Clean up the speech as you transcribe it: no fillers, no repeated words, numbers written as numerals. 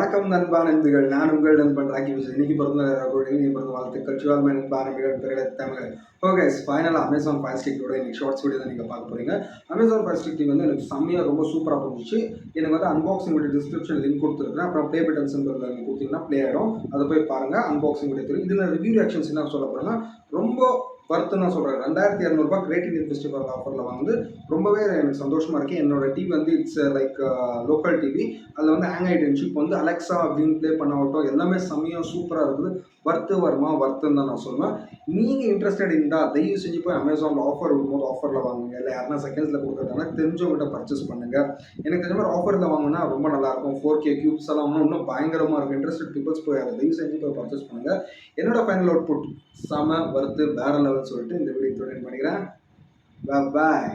வணக்கம் நண்பா நண்பிகள், நான் உங்கள் நண்பன் ராக்கி விஷயம். இன்னைக்கு பிறந்த நீ பிறந்த வாழ்த்துக்கள். சிவால்மை நண்பா நண்பிகள் பிறகு தமிழ். ஓகே, ஃபைனலாக அமேசான் ஃபயர் ஸ்டிக்கோட இன்னைக்கு ஷார்ட்ஸ் வீடியோ தான் நீங்கள் பார்க்க போகிறீங்க. அமேசான் ஃபயர் ஸ்டிக் வந்து எனக்கு செம்மையாக ரொம்ப சூப்பராக போச்சு. எனக்கு வந்து அன்பாக்சிங் வீடியோ டிஸ்கிரிப்ஷன் லிங்க் கொடுத்துருக்கேன். அப்புறம் ப்ளே பட்டன் சிம்பிள் கொடுத்தீங்கன்னா ப்ளே ஆகிடும். அதை போய் பாருங்கள். அன்பாக்சிங் வீடியோ தெரியும். இதில் ரிவ்யூ ரியாக்ஷன்ஸ் என்ன சொல்ல போகிறேன்னா, ரொம்ப வர்த்துன்னு நான் சொல்கிறேன். 2200 கிரேட் இந்தியன் ஃபெஸ்டிவல் ஆஃபரில் வந்து ரொம்பவே எனக்கு சந்தோஷமாக இருக்குது. என்னோட டிவி வந்து இட்ஸ் லைக் லோக்கல் டிவி. அதில் வந்து ஹேங் ஆகிட்டு இருந்துச்சு. இப்போ வந்து அலெக்ஸா அப்படின்னு ப்ளே பண்ணாகட்டும் எல்லாமே செம்மையாக சூப்பராக இருக்குது. வர்த்துன்னு தான் நான் சொல்லுவேன். நீங்கள் இன்ட்ரெஸ்டட் இருந்தால் தயவு செஞ்சு போய் அமேசானில் ஆஃபர் விடும்போது ஆஃபரில் வாங்குங்க. இல்லை யாருன்னா செகண்ட்ஸில் கொடுக்குறதுனால தெரிஞ்சவங்ககிட்ட பர்ச்சேஸ் பண்ணுங்கள். எனக்கு தெரிஞ்ச மாதிரி ஆஃபரில் வாங்கினா ரொம்ப நல்லாயிருக்கும். 4K கியூப்ஸ் எல்லாம் வாங்கினா இன்னும் பயங்கரமாக இருக்கும். இன்ட்ரெஸ்டட் பீப்புள்ஸ் போய் அதை தயவு செஞ்சு போய் பர்ச்சேஸ் பண்ணுங்கள். என்னோட ஃபைனல் அவுட்புட் செம வர்த்து வேற லெவல் சொல்லிட்டு இந்த வீடியோ பண்ணிக்கிறேன். பாய்.